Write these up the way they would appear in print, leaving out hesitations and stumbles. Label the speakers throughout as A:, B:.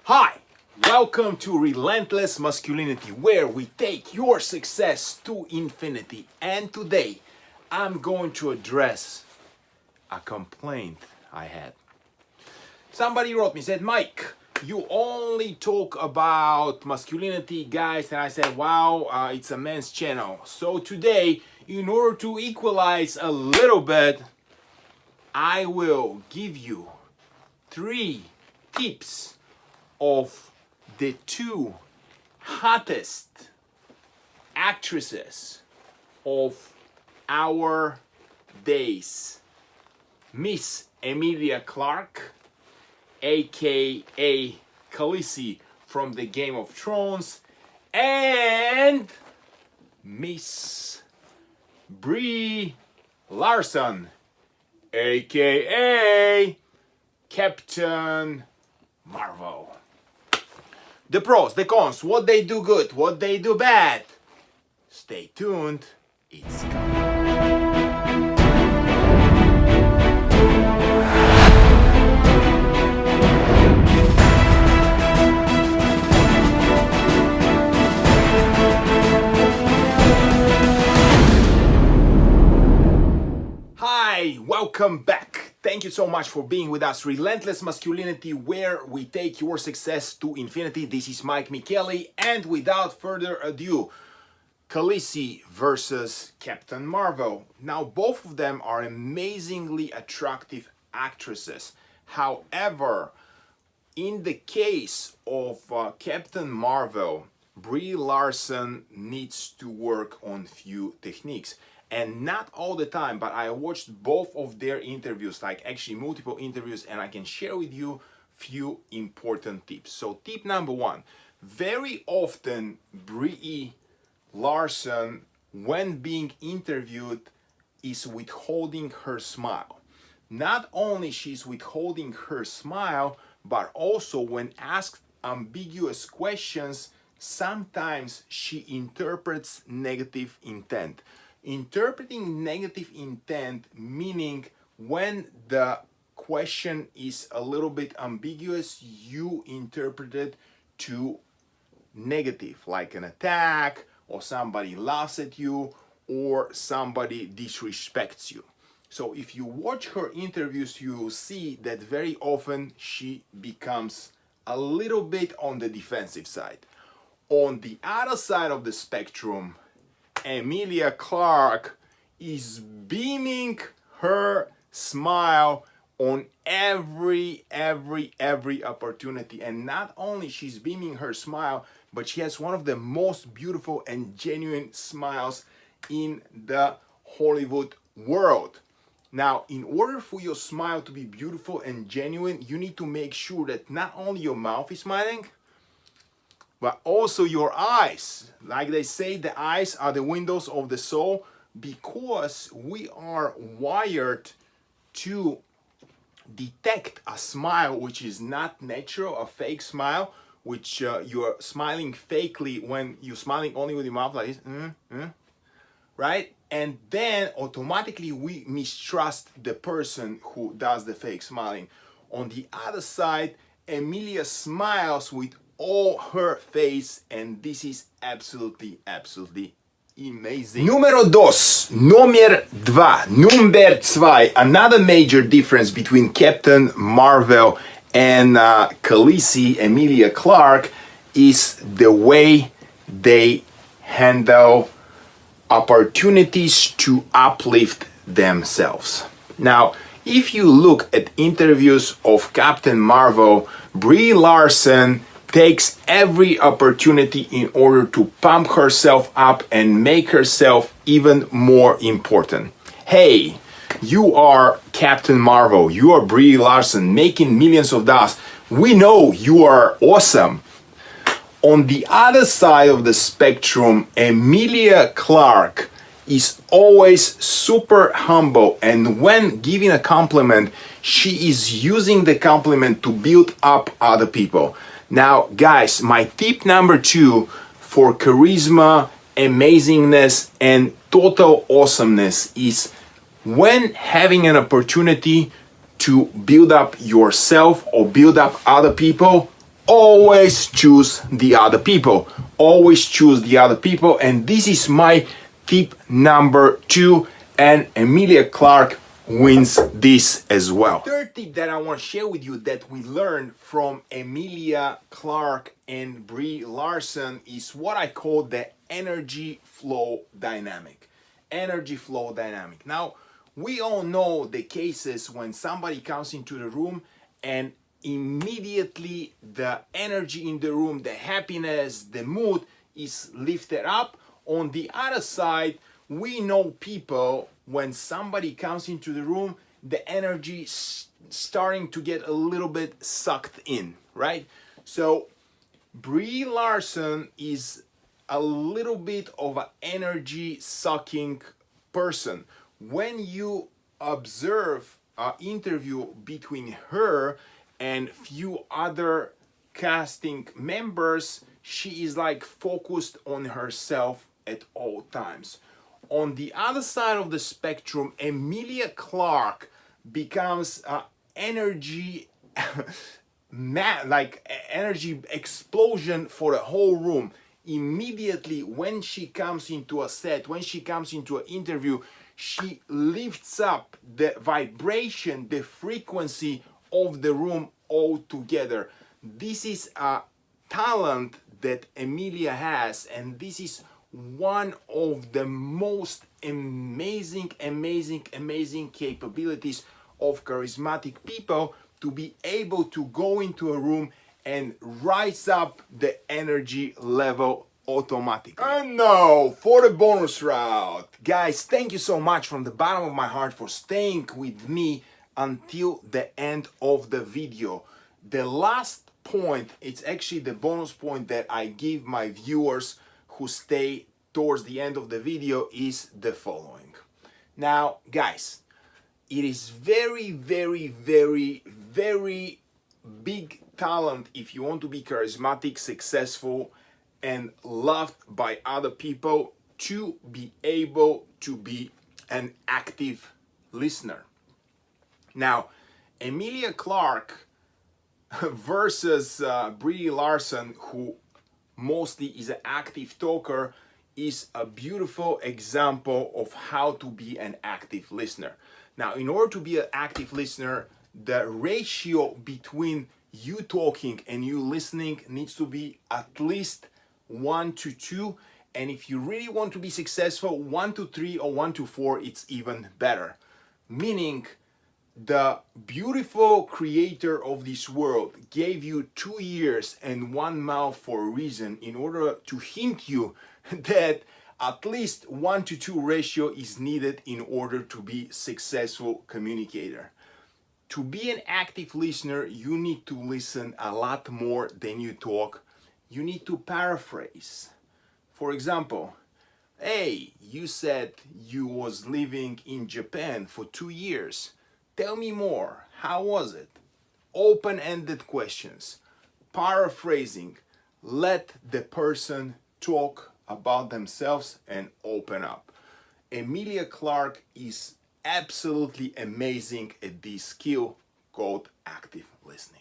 A: Hi, welcome to Relentless Masculinity, where we take your success to infinity. And today, I'm going to address a complaint I had. Somebody wrote me, said, Mike, you only talk about masculinity, guys. And I said, wow, it's a men's channel. So today, in order to equalize a little bit, I will give you 3 tips of the 2 hottest actresses of our days. Miss Emilia Clarke, aka Khaleesi from the Game of Thrones, and Miss Brie Larson, aka Captain Marvel. The pros, the cons, what they do good, what they do bad. Stay tuned, it's coming. Hi, welcome back. Thank you so much for being with us. Relentless Masculinity, where we take your success to infinity. This is Mike Michele, and without further ado, Khaleesi versus Captain Marvel. Now, both of them are amazingly attractive actresses. However, in the case of Captain Marvel, Brie Larson needs to work on few techniques. And not all the time, but I watched both of their interviews, like actually multiple interviews, and I can share with you few important tips. So tip number 1, very often Brie Larson, when being interviewed, is withholding her smile. Not only she's withholding her smile, but also when asked ambiguous questions, sometimes she interprets negative intent. Interpreting negative intent, meaning when the question is a little bit ambiguous, you interpret it to negative, like an attack, or somebody laughs at you, or somebody disrespects you. So if you watch her interviews, you will see that very often she becomes a little bit on the defensive side. On the other side of the spectrum, Emilia Clarke is beaming her smile on every opportunity. And not only she's beaming her smile, but she has one of the most beautiful and genuine smiles in the Hollywood world. Now, in order for your smile to be beautiful and genuine, you need to make sure that not only your mouth is smiling, but also your eyes. Like they say, the eyes are the windows of the soul, because we are wired to detect a smile which is not natural, a fake smile, which you're smiling fakely when you're smiling only with your mouth like this, right? And then automatically we mistrust the person who does the fake smiling. On the other side, Emilia smiles with all her face, and this is absolutely amazing. Number 2, another major difference between Captain Marvel and Khaleesi, Emilia Clarke, is the way they handle opportunities to uplift themselves. Now, if you look at interviews of Captain Marvel, Brie Larson takes every opportunity in order to pump herself up and make herself even more important. Hey, you are Captain Marvel, you are Brie Larson, making millions of dollars. We know you are awesome. On the other side of the spectrum, Emilia Clarke is always super humble, and when giving a compliment, she is using the compliment to build up other people. Now, guys, my tip number 2 for charisma, amazingness, and total awesomeness is when having an opportunity to build up yourself or build up other people, always choose the other people. Always choose the other people. And this is my tip number 2. And Emilia Clarke wins this as well. Third tip that I want to share with you that we learned from Emilia Clarke and Brie Larson is what I call the energy flow dynamic. Energy flow dynamic. Now, we all know the cases when somebody comes into the room and immediately the energy in the room, the happiness, the mood is lifted up. On the other side, we know people when somebody comes into the room, the energy is starting to get a little bit sucked in, right? So Brie Larson is a little bit of an energy sucking person. When you observe an interview between her and few other casting members, she is like focused on herself at all times. On the other side of the spectrum, Emilia Clarke becomes energy like energy explosion for the whole room. Immediately when she comes into a set, when she comes into an interview, she lifts up the vibration, the frequency of the room altogether. This is a talent that Emilia has, and this is one of the most amazing capabilities of charismatic people, to be able to go into a room and rise up the energy level automatically. And now for the bonus round. Guys, thank you so much from the bottom of my heart for staying with me until the end of the video. The last point, it's actually the bonus point that I give my viewers who stay towards the end of the video, is the following. Now, guys, it is very big talent if you want to be charismatic, successful, and loved by other people, to be able to be an active listener. Now, Emilia Clarke versus Brie Larson, who mostly is an active talker, is a beautiful example of how to be an active listener. Now, in order to be an active listener, the ratio between you talking and you listening needs to be at least 1 to 2. And if you really want to be successful, 1 to 3 or 1 to 4, it's even better. Meaning, the beautiful creator of this world gave you 2 ears and 1 mouth for a reason, in order to hint you that at least 1 to 2 ratio is needed in order to be successful communicator. To be an active listener, you need to listen a lot more than you talk. You need to paraphrase. For example, hey, you said you was living in Japan for 2 years. Tell me more. How was it? Open-ended questions. Paraphrasing. Let the person talk about themselves and open up. Emilia Clarke is absolutely amazing at this skill called active listening.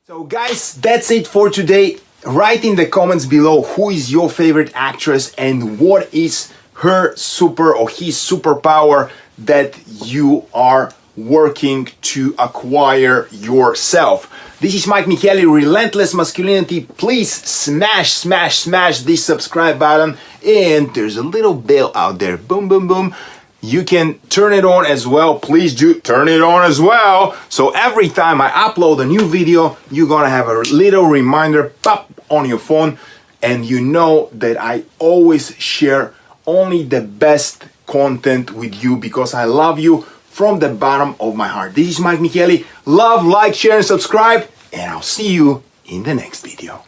A: So guys, that's it for today. Write in the comments below who is your favorite actress and what is her super or his superpower that you are working to acquire yourself. This is Mike Micheli, Relentless Masculinity. Please smash this subscribe button, and there's a little bell out there. Boom, boom, boom. You can turn it on as well. Please do turn it on as well. So every time I upload a new video, you're gonna have a little reminder pop on your phone, and you know that I always share only the best content with you because I love you from the bottom of my heart. This is Mike Micheli. Love, like, share, and subscribe, and I'll see you in the next video.